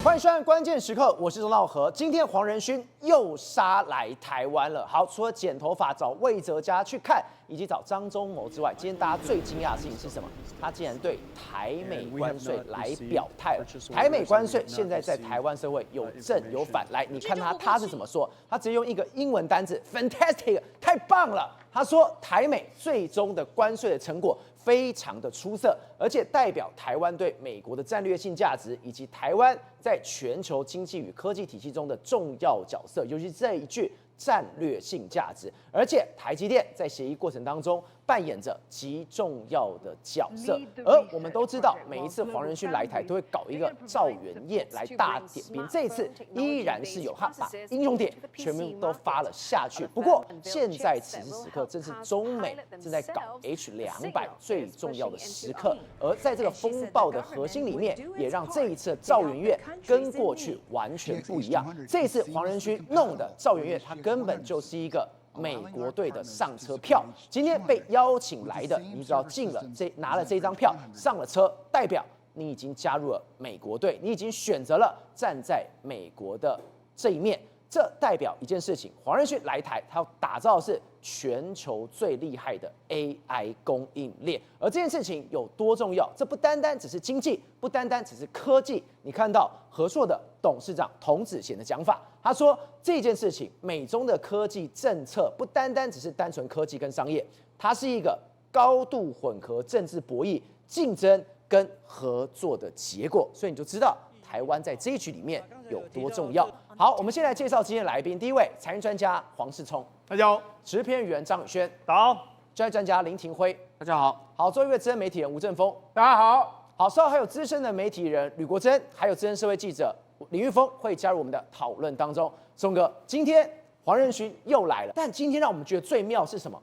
欢迎收看关键时刻，我是钟道和。今天黄仁勋又杀来台湾了。好，除了剪头发找魏哲家去看，以及找张忠谋之外，今天大家最惊讶的事情是什么？他竟然对台美关税来表态了。台美关税现在在台湾社会有正有反。来，你看他是怎么说？他直接用一个英文单字 ，fantastic， 太棒了。他说台美最终的关税的成果非常的出色，而且代表台湾对美国的战略性价值，以及台湾在全球经济与科技体系中的重要角色，尤其是这一句战略性价值。而且台积电在协议过程当中扮演着极重要的角色。而我们都知道，每一次黄仁勋来台都会搞一个赵元宴来大点兵，这一次依然是有他把英雄帖全部都发了下去。不过现在此时此刻正是中美正在搞 H200最重要的时刻，而在这个风暴的核心里面，也让这一次的赵元宴跟过去完全不一样。这一次黄仁勋弄的赵元宴，他根本就是一个美国队的上车票。今天被邀请来的，你只要进了拿了这张票上了车，代表你已经加入了美国队，你已经选择了站在美国的这一面。这代表一件事情，黄仁勋来台，他要打造的是全球最厉害的 AI 供应链。而这件事情有多重要？这不单单只是经济，不单单只是科技。你看到和硕的董事长童子贤的讲法，他说这件事情，美中的科技政策不单单只是单纯科技跟商业，它是一个高度混合政治博弈、竞争跟合作的结果。所以你就知道台湾在这一局里面有多重要。好，我们先来介绍今天的来宾。第一位，财经专家黄世聪，大家好；制片员张宇轩，大家好；专业专家林廷辉，大家好；好，最后一位资深媒体人吴正峰，大家好；好，稍后还有资深的媒体人吕国珍，还有资深社会记者林玉峰会加入我们的讨论当中。钟哥，今天黄仁勋又来了，但今天让我们觉得最妙是什么？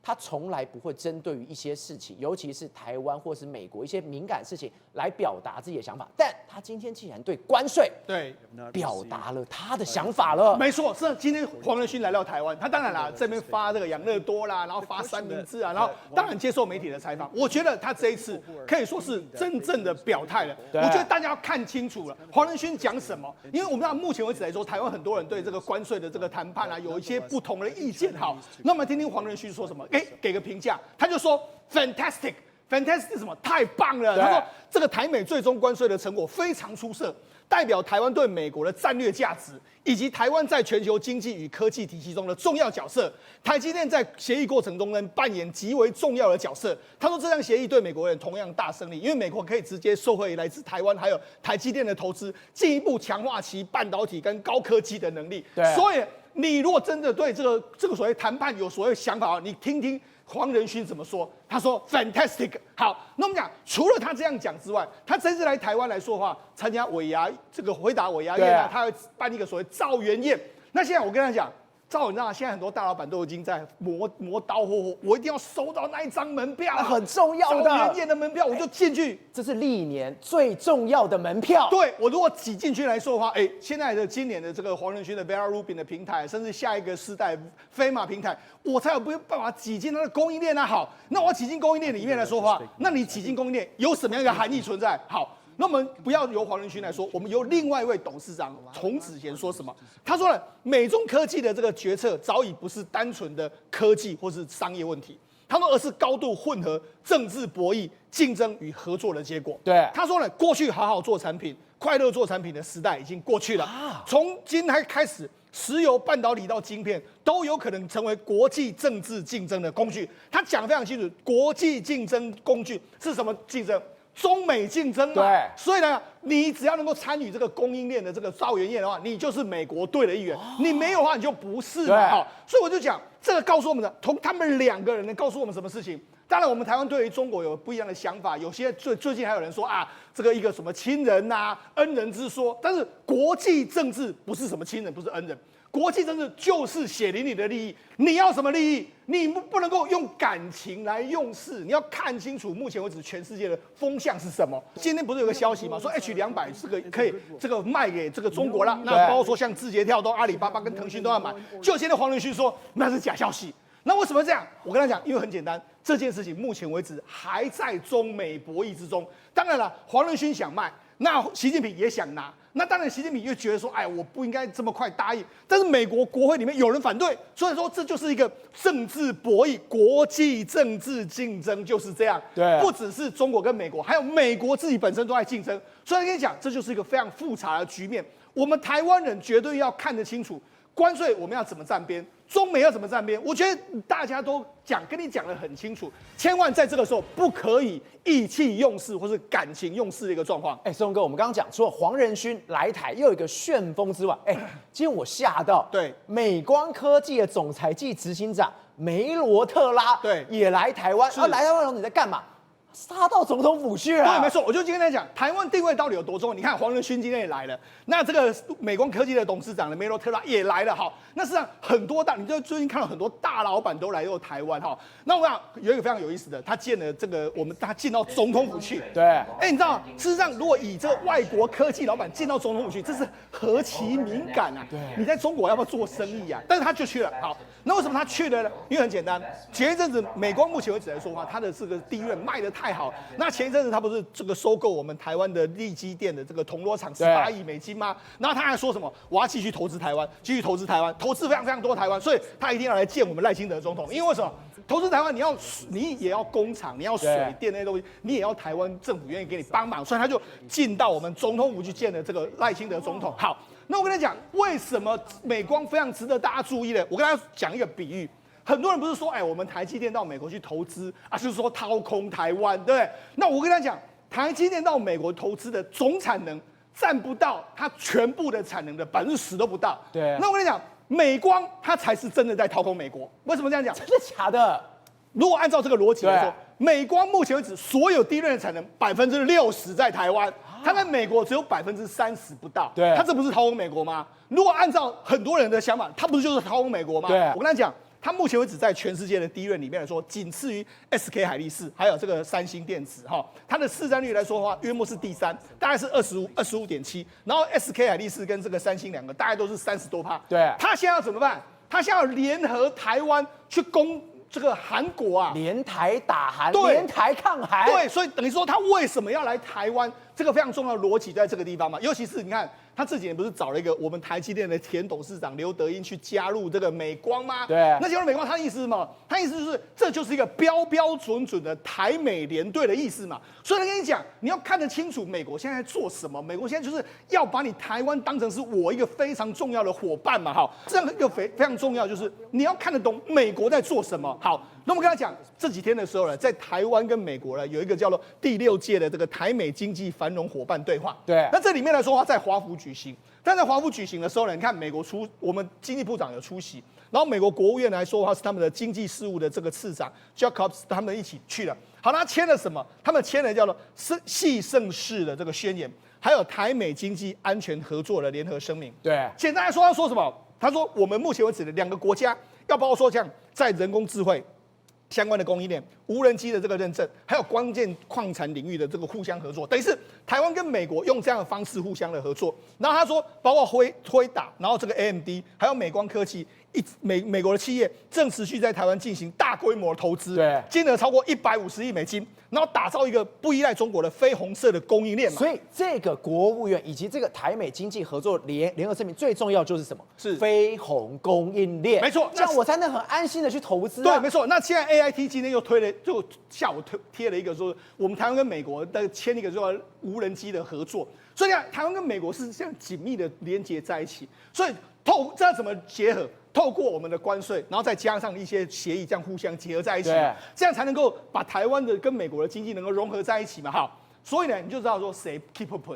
他从来不会针对于一些事情，尤其是台湾或是美国一些敏感事情来表达自己的想法，但他今天竟然对关税表达了他的想法了。没错，是今天黄仁勋来到台湾，他当然啦这边发这个养乐多啦，然后发三明治啊，然后当然接受媒体的采访。我觉得他这一次可以说是真正的表态了。我觉得大家要看清楚了，黄仁勋讲什么，因为我们知道目前为止来说，台湾很多人对这个关税的这个谈判啊有一些不同的意见。好，那我们听听黄仁勋说什么。给个评价，他就说 fantastic 是什么？太棒了！他说这个台美最终关税的成果非常出色，代表台湾对美国的战略价值，以及台湾在全球经济与科技体系中的重要角色。台积电在协议过程中呢，扮演极为重要的角色。他说这项协议对美国人同样大胜利，因为美国可以直接受惠来自台湾还有台积电的投资，进一步强化其半导体跟高科技的能力。所以你如果真的对这个所谓谈判有所谓想法，你听听黄仁勋怎么说。他说 fantastic。 好，那我们讲除了他这样讲之外，他这次来台湾来说的话，参加尾牙这个回答尾牙宴啊，他会办一个所谓赵元宴。那现在我跟他讲，你知道现在很多大老板都已经在磨刀霍霍，我一定要收到那一张门票，很重要的赵元宴的门票，我就进去。这是历年最重要的门票。对，我如果挤进去来说的话，现在的今年的这个黄仁勋的 Vera Rubin 的平台，甚至下一个世代飞马平台，我才有办法挤进它的供应链啊。好，那我挤进供应链里面来说的话，那你挤进供应链有什么样一个含义存在？好。那我们不要由黄仁勋来说，我们由另外一位董事长童子贤说什么？他说了，美中科技的这个决策早已不是单纯的科技或是商业问题，他说而是高度混合政治博弈、竞争与合作的结果。对，他说呢，过去好好做产品、快乐做产品的时代已经过去了。从今天开始，石油、半导体到晶片都有可能成为国际政治竞争的工具。他讲得非常清楚，国际竞争工具是什么竞争？中美竞争嘛，对，所以呢，你只要能够参与这个供应链的这个赵元宴的话，你就是美国队的一员。你没有的话，你就不是嘛。好，所以我就讲这个告诉我们的，他们两个人能告诉我们什么事情？当然，我们台湾对于中国有不一样的想法，有些最近还有人说啊，这个一个什么亲人啊、恩人之说。但是国际政治不是什么亲人，不是恩人。国际政治就是血淋淋的利益，你要什么利益？你不能够用感情来用事，你要看清楚目前为止全世界的风向是什么。今天不是有个消息吗？说 H200这个可以这个卖给这个中国了，那包括说像字节跳动、阿里巴巴跟腾讯都要买。就现在黄仁勋说那是假消息。那为什么这样？我跟他讲，因为很简单，这件事情目前为止还在中美博弈之中。当然了，黄仁勋想卖，那习近平也想拿。那当然，习近平又觉得说，哎，我不应该这么快答应。但是美国国会里面有人反对，所以说这就是一个政治博弈，国际政治竞争就是这样。对，不只是中国跟美国，还有美国自己本身都在竞争。所以跟你讲，这就是一个非常复杂的局面。我们台湾人绝对要看得清楚，关税我们要怎么站边，中美要怎么站边。我觉得大家都跟你讲得很清楚，千万在这个时候不可以意气用事或是感情用事的一个状况。世宏哥，我们刚刚讲，除了黄仁勋来台又有一个旋风之外，今天我吓到，对，美光科技的总裁暨执行长梅罗特拉，对，也来台湾。来台湾你在干嘛？杀到总统府去了。对，没错，我就今天在讲台湾定位到底有多重要。你看黄仁勋今天也来了，那这个美光科技的董事长的梅罗特拉也来了。好，那实际上很多你就最近看到很多大老板都来到台湾哈。那我想有一个非常有意思的，他见了他进到总统府去。对，你知道，事实上如果以这个外国科技老板进到总统府去，这是何其敏感啊！对，你在中国要不要做生意啊？但是他就去了。好，那为什么他去了呢？因为很简单，前一阵子美光目前为止来说话，它的这个第一任卖得太好。那前一阵子他不是这个收购我们台湾的力积电的这个铜锣厂18亿美金吗？然后他还说什么我要继续投资台湾，继续投资台湾，投资非常非常多台湾，所以他一定要来见我们赖清德总统。因为为什么？投资台湾你也要工厂，你要水电那些东西，你也要台湾政府愿意给你帮忙，所以他就进到我们总统府去见了这个赖清德总统。好，那我跟你讲，为什么美光非常值得大家注意呢？我跟大家讲一个比喻。很多人不是说，我们台积电到美国去投资啊，就是说掏空台湾，对不对？那我跟他讲，台积电到美国投资的总产能占不到它全部的产能的10%都不到。对。那我跟你讲，美光它才是真的在掏空美国。为什么这样讲？真的假的？如果按照这个逻辑来说，美光目前为止所有第一任的产能60%在台湾，它在美国只有30%不到。对。它这不是掏空美国吗？如果按照很多人的想法，它不是就是掏空美国吗？对。我跟他讲。它目前为止在全世界的第一任里面来说，仅次于 SK 海力士，还有这个三星电子哈。它的市占率来说的话，约莫是第3，大概是25.7。然后 SK 海力士跟这个三星两个大概都是30多%。对，它现在要怎么办？它现在要联合台湾去攻这个韩国啊，联台打韩，联台抗韩。对，所以等于说他为什么要来台湾？这个非常重要的逻辑在这个地方嘛，尤其是你看。他这几年不是找了一个我们台积电的前董事长刘德英去加入这个美光吗？对。那加入美光，他的意思是什么？他意思就是这就是一个标标准准的台美联队的意思嘛。所以我跟你讲，你要看得清楚美国现在在做什么。美国现在就是要把你台湾当成是我一个非常重要的伙伴嘛。好，这样一个非常重要就是你要看得懂美国在做什么。好，那我们跟他讲这几天的时候呢，在台湾跟美国呢有一个叫做第6届的这个台美经济繁荣伙伴对话。对。那这里面来说话在华府举行。但在华府举行的时候呢，你看美国我们经济部长有出席，然后美国国务院来说的话是他们的经济事务的这个次长 Jacobs 他们一起去了。好，他签了什么？他们签了叫做系盛世的这个宣言，还有台美经济安全合作的联合声明。对，简单来说，他说什么？他说我们目前为止的2个国家要包括说像在人工智慧相关的供应链、无人机的这个认证，还有关键矿产领域的这个互相合作，等于是台湾跟美国用这样的方式互相的合作。然后他说，包括辉达，然后这个 AMD， 还有美光科技，美国的企业正持续在台湾进行大规模的投资，对，金额超过150亿美金，然后打造一个不依赖中国的非红色的供应链嘛。所以这个国务院以及这个台美经济合作联合声明最重要就是什么？是非红供应链。没错，这样我才能很安心的去投资。对，没错。那现在 AIT 今天又就下午贴了一个说，我们台湾跟美国签一个叫无人机的合作，所以台湾跟美国是这样紧密的连接在一起。所以这要怎么结合？透过我们的关税，然后再加上一些协议，这样互相结合在一起，这样才能够把台湾的跟美国的经济能够融合在一起嘛。好，所以呢，你就知道说谁 keep up，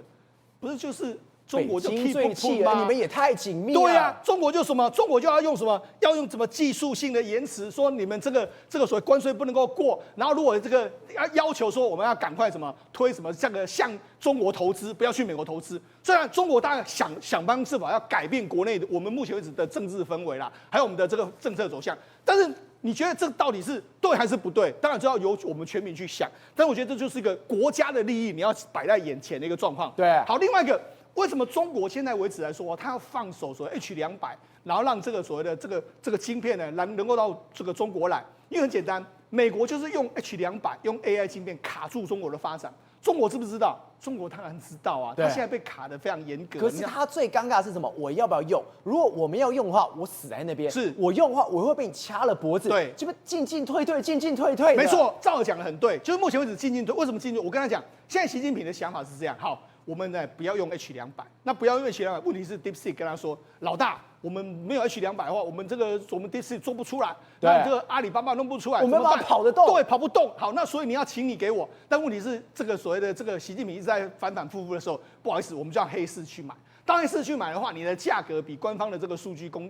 不是就是中国就 keep up 吗？你们也太紧密了。对呀，中国就什么？中国就要用什么？要用什么技术性的延迟？说你们这个所谓关税不能够过，然后如果这个要求说我们要赶快什么推什么向中国投资，不要去美国投资。虽然中国当然想方设法要改变国内的我们目前为止的政治氛围啦，还有我们的这个政策走向，但是你觉得这到底是对还是不对？当然就要由我们全民去想。但我觉得这就是一个国家的利益，你要摆在眼前的一个状况。对，好，另外一个。为什么中国现在为止来说，它要放手所谓 H200，然后让这个所谓的这个晶片呢，能够到这个中国来？因为很简单，美国就是用 H200用 AI 晶片卡住中国的发展。中国知不知道？中国当然知道啊，他现在被卡得非常严格。可是他最尴尬的是什么？我要不要用？如果我们要用的话，我死在那边；是我用的话，我会被你掐了脖子。对，这不进进退退，进进退退。没错，赵尔讲的很对，就是目前为止进进退。为什么进进退？我跟他讲，现在习近平的想法是这样，好，我们呢不要用 H200，那不要用 H200，问题是 DeepSeek 跟他说，老大。我们没有 H200的话，我们DeepSeek 做不出来，那这个阿里巴巴弄不出来，我们把它跑得动，对，跑不动。好，那所以你要请你给我，但问题是这个所谓的这个习近平一直在反反复复的时候，不好意思，我们就要黑市去买。当黑市去买的话，你的价格比官方的这个数据高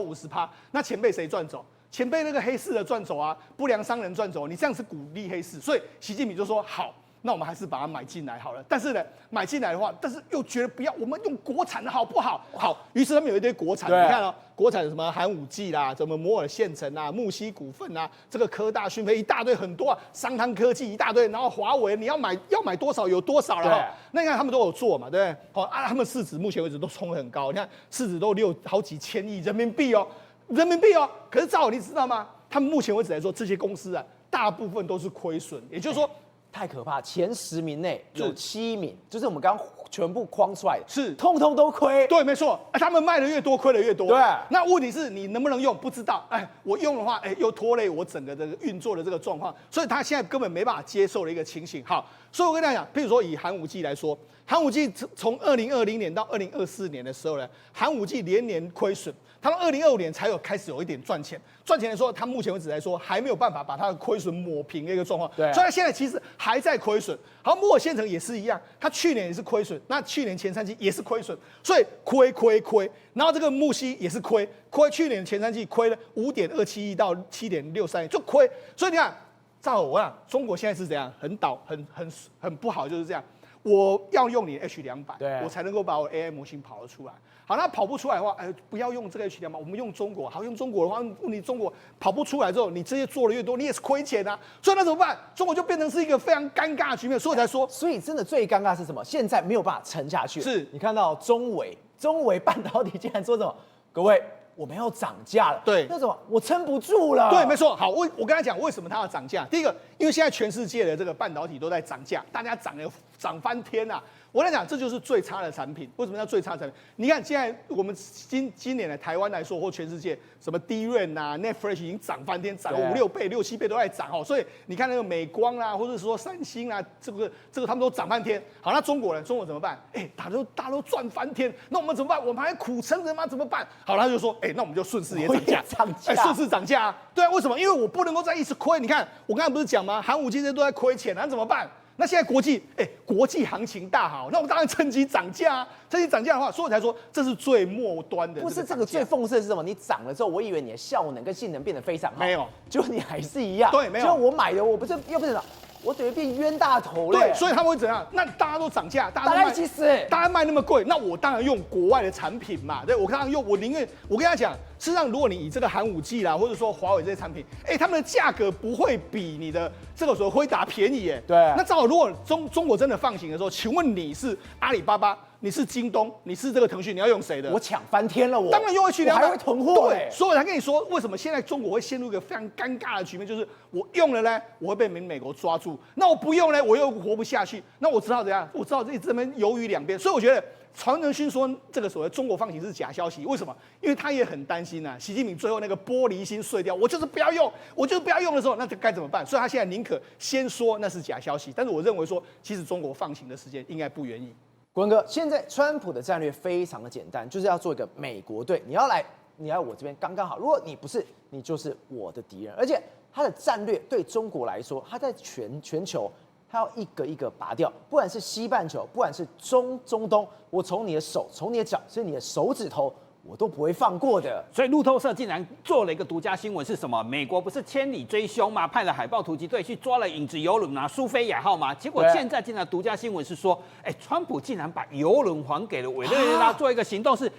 50%，那钱被谁赚走？钱被那个黑市的赚走啊，不良商人赚走。你这样是鼓励黑市，所以习近平就说好。那我们还是把它买进来好了。但是呢，买进来的话，但是又觉得不要，我们用国产的好不好？好，于是他们有一堆国产，你看哦，国产什么寒武纪啦，什么摩尔县城啊，木西股份啊，这个科大讯飞一大堆很多啊，商汤科技一大堆，然后华为你要买多少有多少了。那你看他们都有做嘛，对不对？好啊，他们市值目前为止都冲得很高，你看市值都好几千亿人民币哦，可是赵，你知道吗？他们目前为止来说，这些公司啊，大部分都是亏损，也就是说。太可怕！前10名内有7名，就是我们刚刚全部框出来的，是通通都亏。对，没错，他们卖的越多，亏的越多。对，那问题是你能不能用，不知道。我用的话，又拖累我整个这个运作的这个状况，所以他现在根本没办法接受的一个情形。好，所以我跟大家讲，譬如说以寒武纪来说，寒武纪从2020年到2024年的时候呢，寒武纪连年亏损。他到2025年才开始有一点赚钱，赚钱的时候，他目前为止来说还没有办法把他的亏损抹平的一个状况，所以他现在其实还在亏损。好，摩尔县城也是一样，他去年也是亏损，那去年前3季也是亏损，所以亏，然后这个木西也是亏，去年前3季亏了5.27亿到7.63亿，就亏。所以你看，照我讲，中国现在是怎样，很不好，就是这样。我要用你的 H200，我才能够把我 AI 模型跑得出来。好，那跑不出来的话，不要用这个 H200，我们用中国。好，用中国的话，问题中国跑不出来之后，你这些做的越多，你也是亏钱啊。所以那怎么办？中国就变成是一个非常尴尬的局面，所以才说，所以真的最尴尬是什么？现在没有办法沉下去。是你看到中微半导体竟然说什么？各位。我们要涨价了，对，那什么，我撑不住了。对，没错。好，我跟他讲为什么它要涨价。第一个，因为现在全世界的这个半导体都在涨价，大家涨翻天啊！我跟你讲，这就是最差的产品。为什么叫最差的产品？你看现在我们今年的台湾来说，或全世界什么DRAM啊、NAND Flash 已经涨翻天，涨5、6倍、6、7倍都在涨哦。所以你看那个美光啊，或者说三星啊，这个他们都涨翻天。好，那中国呢？中国怎么办？大家都赚翻天，那我们怎么办？我们还苦撑着吗？怎么办？好，他就说，那我们就顺势也涨价，顺势涨价啊。对啊，为什么？因为我不能够再一直亏。你看，我刚才不是讲吗？寒武纪这些都在亏钱，那怎么办？那现在国际行情大好，那我们当然趁机涨价啊！趁机涨价的话，所以我才说这是最末端的。不是这个最讽刺的是什么？你涨了之后，我以为你的效能跟性能变得非常好，没有，结果你还是一样。对，没有。结果我买的，我不是又变成了。我等于变冤大头了。对，所以他们会怎样？那大家都涨价，大家一起死，大家卖那么贵，那我当然用国外的产品嘛。对，我当然用，我宁愿我跟他讲，事实上，如果你以这个寒武纪啦，或者说华为这些产品，他们的价格不会比你的这个所谓辉达便宜耶。对。那正好，如果中国真的放行的时候，请问你是阿里巴巴，你是京东，你是这个腾讯，你要用谁的？我抢翻天了，我当然用H200，还会囤货。对，所以我才跟你说，为什么现在中国会陷入一个非常尴尬的局面，就是我用了呢，我会被美国抓住；那我不用呢，我又活不下去。那我知道怎样？我知道一直这边犹豫两边。所以我觉得曹仁勋说这个所谓中国放行是假消息，为什么？因为他也很担心啊，习近平最后那个玻璃心碎掉，我就是不要用，的时候，那该怎么办？所以他现在宁可先说那是假消息，但是我认为说，其实中国放行的时间应该不远矣。国文哥，现在川普的战略非常的简单，就是要做一个美国队，你要我这边刚刚好，如果你不是，你就是我的敌人。而且他的战略对中国来说，他在全球，他要一个一个拔掉，不管是西半球，不管是中东，我从你的手，从你的脚，甚至你的手指头。我都不会放过的。所以路透社竟然做了一个独家新闻，是什么？美国不是千里追凶吗？派了海豹突击队去抓了影子邮轮啊，苏菲亚号吗？结果现在竟然独家新闻是说，川普竟然把邮轮还给了委内瑞拉，做一个行动是，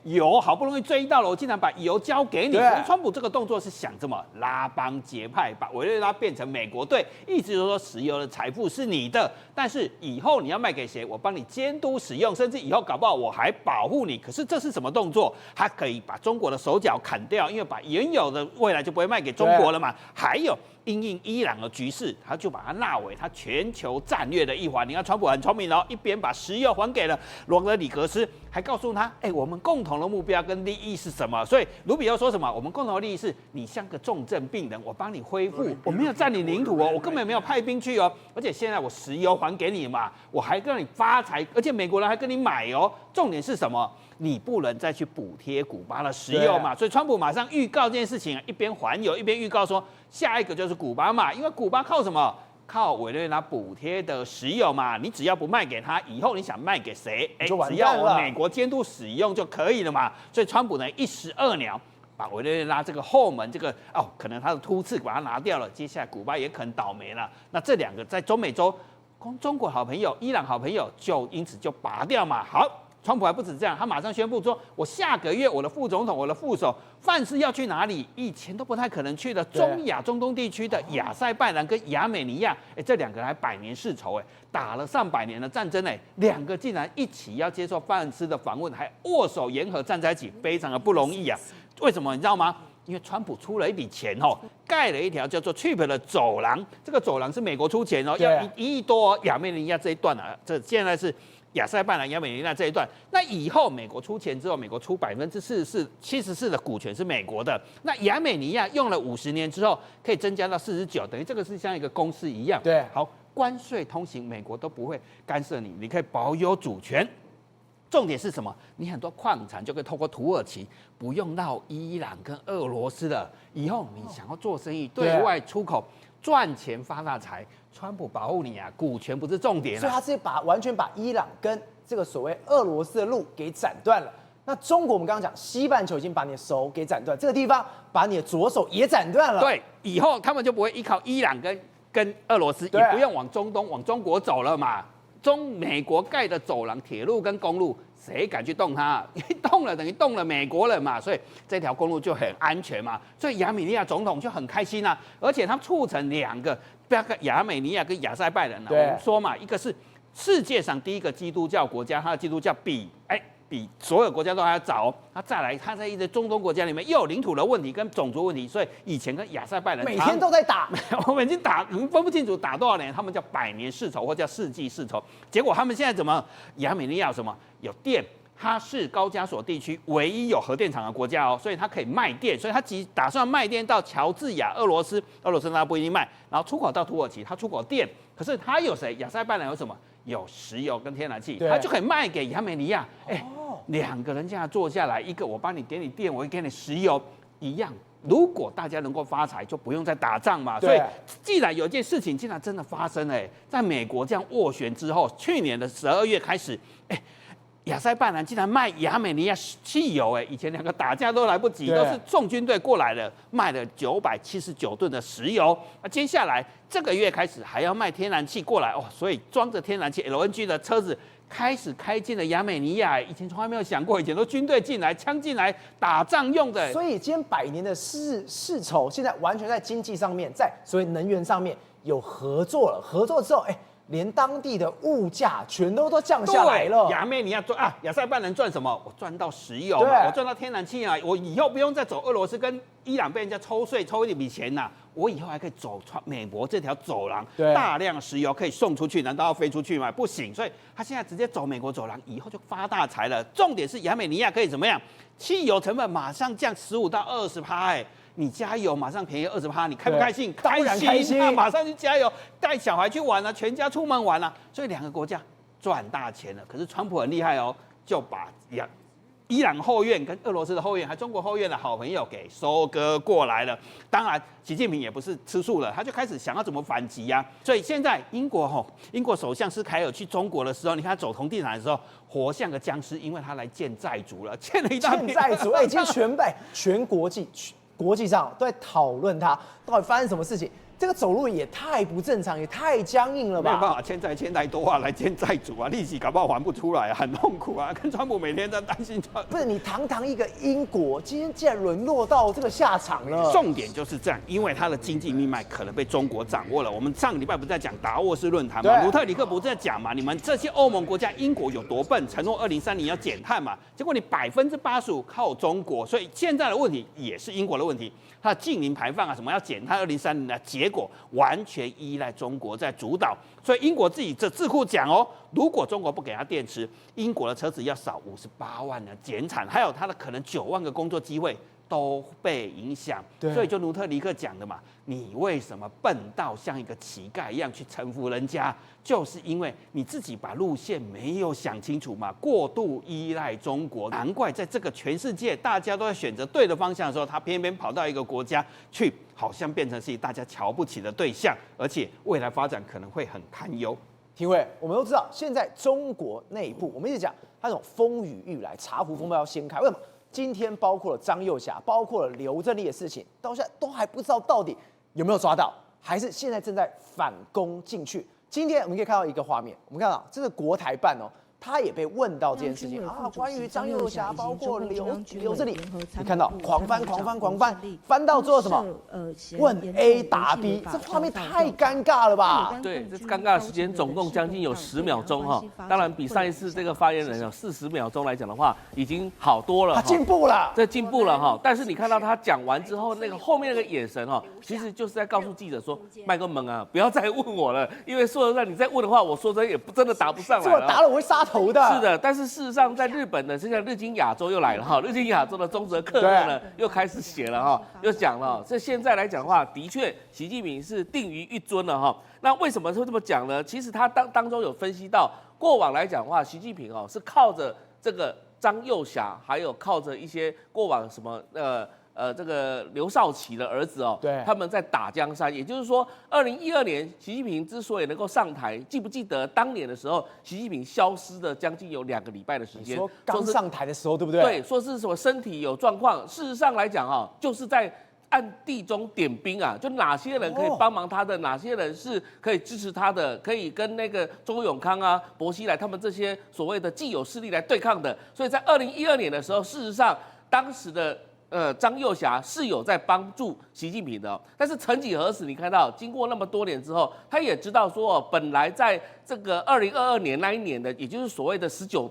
油好不容易追到了，我竟然把油交给你。川普这个动作是想这么拉帮结派，把委内瑞拉变成美国队，意思就是说石油的财富是你的，但是以后你要卖给谁，我帮你监督使用，甚至以后搞不好我还保护你。可是这是什么动作？他可以把中国的手脚砍掉，因为把原有的未来就不会卖给中国了嘛。还有因应伊朗的局势，他就把它纳为他全球战略的一环。你看，川普很聪明哦，一边把石油还给了罗德里格斯，还告诉他，我们共同的目标跟利益是什么？所以卢比欧说什么？我们共同的利益是你像个重症病人，我帮你恢复，我没有占领领土哦，我根本没有派兵去哦，而且现在我石油还给你嘛，我还让你发财，而且美国人还跟你买哦。重点是什么？你不能再去补贴古巴的石油嘛，所以川普马上预告这件事情，一边还油一边预告说，下一个就是古巴嘛，因为古巴靠什么？靠委内瑞拉补贴的石油嘛，你只要不卖给他，以后你想卖给谁？只要我美国监督使用就可以了嘛。所以川普呢一石二鸟，把委内瑞拉这个后门可能他的突刺把它拿掉了，接下来古巴也可能倒霉了。那这两个在中美洲，中国好朋友、伊朗好朋友就因此就拔掉嘛。好。川普还不止这样，他马上宣布说，我下个月我的副总统、我的副手，范是要去哪里？以前都不太可能去的中亚、中东地区的亚塞拜然跟亚美尼亚，这两个还百年世仇，打了上百年的战争，两个竟然一起要接受范斯的访问，还握手言和站在一起，非常的不容易啊！为什么你知道吗？因为川prop出了一笔钱盖了一条叫做 Trip 的走廊，这个走廊是美国出钱要1亿多亚美尼亚这一段啊，这现在是。亚塞拜然、亚美尼亚那这一段，那以后美国出钱之后，美国出74%的股权是美国的。那亚美尼亚用了50年之后，可以增加到49%，等于这个是像一个公司一样。对，好，关税通行，美国都不会干涉你，你可以保有主权。重点是什么？你很多矿产就可以透过土耳其，不用绕伊朗跟俄罗斯了。以后你想要做生意，对外出口赚钱发大财。川普保护你啊，股权不是重点所以他是完全把伊朗跟这个所谓俄罗斯的路给斩断了。那中国我们刚刚讲，西半球已经把你的手给斩断，这个地方把你的左手也斩断了。对，以后他们就不会依靠伊朗跟俄罗斯，也不用往中东、往中国走了嘛。美国盖的走廊、铁路跟公路，谁敢去动它？一动了等于动了美国人嘛，所以这条公路就很安全嘛。所以亚美尼亚总统就很开心啊，而且他促成两个，亚美尼亚跟亚塞拜然我们说嘛，一个是世界上第一个基督教国家，它的基督教比所有国家都还要早。再来，它在一些中东国家里面又有领土的问题跟种族问题，所以以前跟亚塞拜然每天都在打，我们已经分不清楚打多少年，他们叫百年世仇或叫世纪世仇。结果他们现在怎么？亚美尼亚有什么？有电。它是高加索地区唯一有核电厂的国家所以它可以卖电，所以它打算卖电到乔治亚、俄罗斯它不一定卖，然后出口到土耳其，它出口电，可是它有谁？亚塞拜然有什么？有石油跟天然气，它就可以卖给亚美尼亚。两个人这样坐下来，一个我帮你给你电，我给你石油，一样。如果大家能够发财，就不用再打仗嘛。所以，既然有件事情竟然真的发生在美国这样斡旋之后，去年的12月开始，亚塞拜然竟然卖亚美尼亚汽油，以前两个打架都来不及，都是送军队过来的，卖了979吨的石油。那接下来这个月开始还要卖天然气过来所以装着天然气 LNG 的车子开始开进了亚美尼亚，以前从来没有想过，以前都军队进来、枪进来打仗用的。所以今天100年的世仇，现在完全在经济上面，在所谓能源上面有合作了。合作之后，连当地的物价全都降下来了。亚美尼亚亚塞拜然赚什么？我赚到石油嘛，我赚到天然气啊，我以后不用再走俄罗斯跟伊朗被人家抽税抽一笔钱呐，我以后还可以走美国这条走廊，大量石油可以送出去，难道要飞出去吗？不行，所以他现在直接走美国走廊，以后就发大财了。重点是亚美尼亚可以怎么样？汽油成本马上降15%到20%，你加油马上便宜20%，你开不开心？当然开心，马上去加油，带小孩去玩全家出门玩所以两个国家赚大钱了。可是川普很厉害就把伊朗后院跟俄罗斯的后院，还中国后院的好朋友给收割过来了。当然，习近平也不是吃素了，他就开始想要怎么反击所以现在英国首相斯凯尔去中国的时候，你看他走红地毯的时候，活像个僵尸，因为他来见债主了，欠了一大笔债主。已经全国际上都在讨论他到底发生什么事情。这个走路也太不正常，也太僵硬了吧？没有办法，欠债欠太多来见债主利息搞不好还不出来很痛苦跟川普每天在担心不是你堂一个英国，今天竟然沦落到这个下场了。重点就是这样，因为它的经济命脉可能被中国掌握了。我们上个礼拜不是在讲达沃斯论坛吗？鲁特里克不是在讲嘛？你们这些欧盟国家，英国有多笨，承诺2030要减碳嘛？结果你85%靠中国，所以现在的问题也是英国的问题。它的净零排放什么要减碳2030节结果完全依赖中国在主导。所以英国自己这智库讲哦，如果中国不给他电池，英国的车子要少58万的减产，还有它的可能9万个工作机会都被影响。所以就努特里克讲的嘛，你为什么笨到像一个乞丐一样去臣服人家？就是因为你自己把路线没有想清楚嘛，过度依赖中国，难怪在这个全世界大家都在选择对的方向的时候，他偏偏跑到一个国家去，好像变成是大家瞧不起的对象，而且未来发展可能会很堪忧。廷尉，我们都知道，现在中国内部，我们一直讲它这种风雨欲来，茶壶风暴要掀开。为什么？今天包括了张幼霞，包括了刘振利的事情，到现在都还不知道到底有没有抓到，还是现在正在反攻进去。今天我们可以看到一个画面，我们看到这是国台办哦，他也被问到这件事情啊，关于张幼霞，包括刘振利，你看到狂翻，翻到最后什么？问 A 答 B， 这画面太尴尬了吧？对，这尴尬的时间总共将近有10秒钟哈，当然比上一次这个发言人有40秒钟来讲的话，已经好多了，他进步了，这进步了哈。但是你看到他讲完之后，那个后面那个眼神哈，其实就是在告诉记者说，麦克蒙啊，不要再问我了，因为说实在你再问的话，我说真也真的答不上来了。这打了我会杀头的。是的，但是事实上在日本呢，现在日经亚洲又来了哈，日经亚洲的中泽克二呢又开始写了哈，又讲了，这现在来讲的话，的确习近平是定于一尊了哈。那为什么会这么讲呢？其实他当中有分析到，过往来讲的话，习近平哦是靠着这个张幼霞，还有靠着一些过往什么这个刘少奇的儿子哦，对，他们在打江山。也就是说，2012年习近平之所以能够上台，记不记得当年的时候，习近平消失的将近有2个礼拜的时间？说刚上台的时候，对不对？对，说是什么身体有状况。事实上来讲啊，就是在暗地中点兵啊，就哪些人可以帮忙他的，哪些人是可以支持他的，可以跟那个周永康啊、薄熙来他们这些所谓的既有势力来对抗的。所以在2012年的时候，事实上当时的张幼霞是有在帮助习近平的哦，但是曾几何时，你看到经过那么多年之后，他也知道说，本来在这个2022年那一年的，也就是所谓的20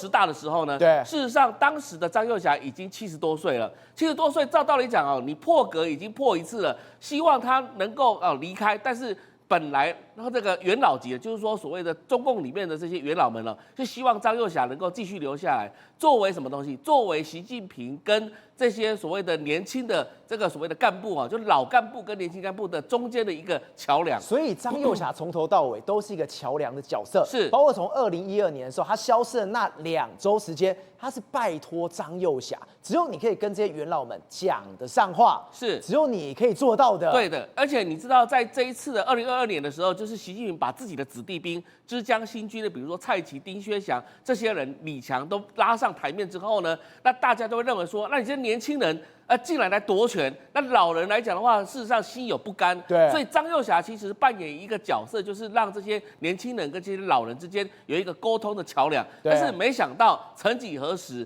大的时候呢，对，事实上当时的张幼霞已经70多岁了，70多岁，照道理讲哦，你破格已经破一次了，希望他能够离开，但是本来然后这个元老级的，就是说所谓的中共里面的这些元老们呢，就希望张幼霞能够继续留下来，作为什么东西？作为习近平跟这些所谓的年轻的这个所谓的干部啊，就老干部跟年轻干部的中间的一个桥梁。所以张幼霞从头到尾都是一个桥梁的角色，是包括从2012年的时候，他消失的那2周时间，他是拜托张幼霞，只有你可以跟这些元老们讲得上话，是只有你可以做到的。对的，而且你知道，在这一次的2022年的时候，就是习近平把自己的子弟兵之江新军的，比如说蔡奇、丁薛祥这些人，李强都拉上台面之后呢，那大家都会认为说，那你这些年轻人进来夺权，那老人来讲的话，事实上心有不甘。对，所以张幼霞其实扮演一个角色，就是让这些年轻人跟这些老人之间有一个沟通的桥梁。但是没想到，曾几何时，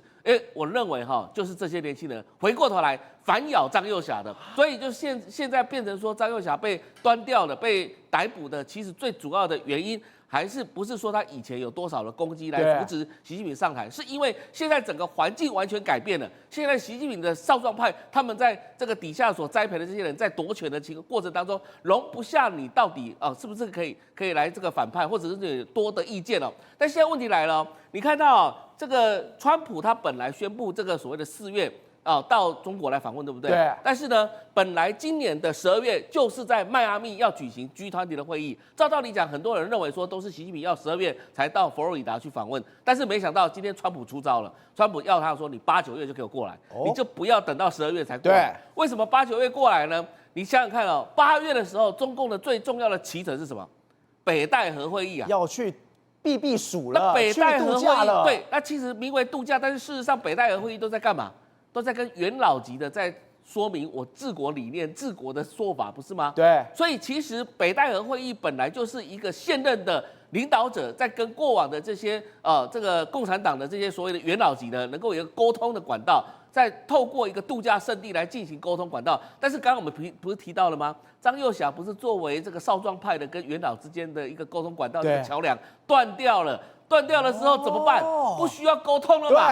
我认为就是这些年轻人回过头来反咬张幼霞的，所以就现在变成说张幼霞被端掉了、被逮捕的，其实最主要的原因。还是不是说他以前有多少的攻击来扶持习近平上台，是因为现在整个环境完全改变了。现在习近平的少壮派他们在这个底下所栽培的这些人，在夺权的过程当中，容不下你到底是不是可以来这个反派，或者是有多的意见哦。但现在问题来了，你看到这个川普他本来宣布这个所谓的4月。到中国来访问，对不对？对。但是呢，本来今年的12月就是在迈阿密要举行 G20的会议。照道理讲，很多人认为说都是习近平要12月才到佛罗里达去访问，但是没想到今天川普出招了，川普要他说你8、9月就给我过来，你就不要等到12月才过来。对。为什么8、9月过来呢？你想想看8月的时候，中共的最重要的期程是什么？北戴河会议啊，要去避暑了，北戴河会议了。对，那其实名为度假，但是事实上北戴河会议都在干嘛？都在跟元老级的在说明我治国理念、治国的说法，不是吗？对。所以其实北戴河会议本来就是一个现任的领导者在跟过往的这些这个共产党的这些所谓的元老级的，能够有一个沟通的管道，再透过一个度假胜地来进行沟通管道。但是刚刚我们不是提到了吗？张幼霞不是作为这个少壮派的跟元老之间的一个沟通管道的桥梁断掉了，断掉的时候怎么办？不需要沟通了嘛？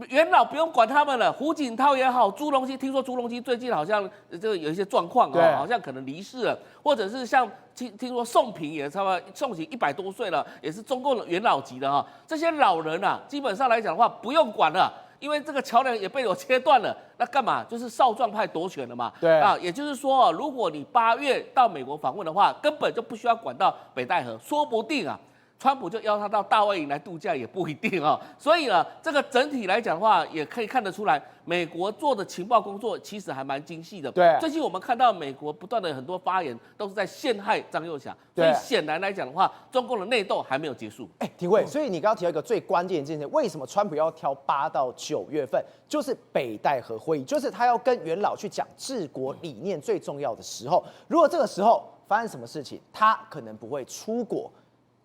元老不用管他们了，胡锦涛也好，朱镕基，听说朱镕基最近好像这个有一些状况啊，好像可能离世了，或者是像听说宋平也差不多，宋平100多岁了，也是中共的元老级的哈，这些老人啊，基本上来讲的话不用管了。因为这个桥梁也被我切断了，那干嘛？就是少壮派夺权了嘛。对啊，也就是说，如果你8月到美国访问的话，根本就不需要管到北戴河，说不定啊，川普就邀他到大卫营来度假也不一定啊。所以呢，这个整体来讲的话，也可以看得出来，美国做的情报工作其实还蛮精细的。对，最近我们看到美国不断的很多发言都是在陷害张幼霞，所以显然来讲的话，中共的内斗还没有结束。廷慧，所以你刚刚提到一个最关键的一件事，为什么川普要挑8到9月份，就是北戴河会议，就是他要跟元老去讲治国理念最重要的时候。如果这个时候发生什么事情，他可能不会出国，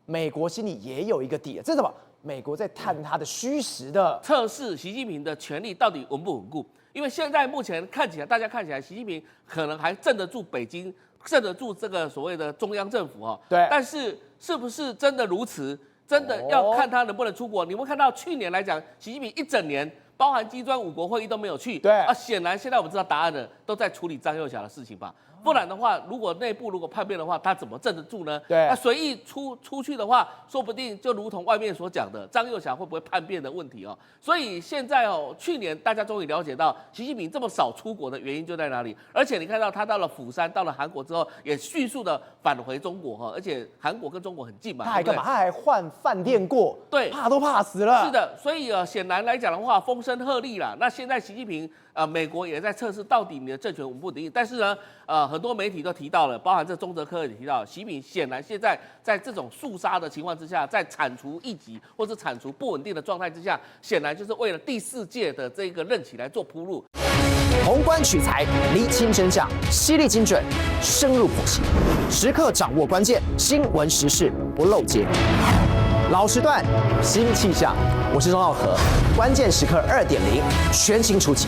美国心里也有一个底了。这是什么？美国在探他的虚实的测试习近平的权力到底稳不稳固。因为现在目前看起来，大家看起来，习近平可能还镇得住北京，镇得住这个所谓的中央政府哦。对。但是是不是真的如此？真的要看他能不能出国。你会看到去年来讲，习近平1整年，包含金砖5国会议都没有去。对。显然现在我们知道答案了，都在处理张幼霞的事情吧。不然的话，如果内部如果叛变的话，他怎么镇得住呢？对，那随意出去的话，说不定就如同外面所讲的，张幼霞会不会叛变的问题哦。所以现在哦，去年大家终于了解到习近平这么少出国的原因就在哪里。而且你看到他到了釜山，到了韩国之后，也迅速的返回中国哈。而且韩国跟中国很近嘛，他还干嘛？他还换饭店过，对，怕都怕死了。是的，所以显然来讲的话，风声鹤唳啦。那现在习近平美国也在测试到底你的政权稳不稳定。但是呢，很多媒体都提到了，包含这中哲科也提到，习近平显然现在在这种肃杀的情况之下，在铲除异己或者铲除不稳定的状态之下，显然就是为了第4届的这个任期来做铺路。宏观取材，厘清真相，犀利精准，深入剖析，时刻掌握关键，新闻时事不漏接。老时段，新气象，我是钟浩和，关键时刻2.0，全新出击。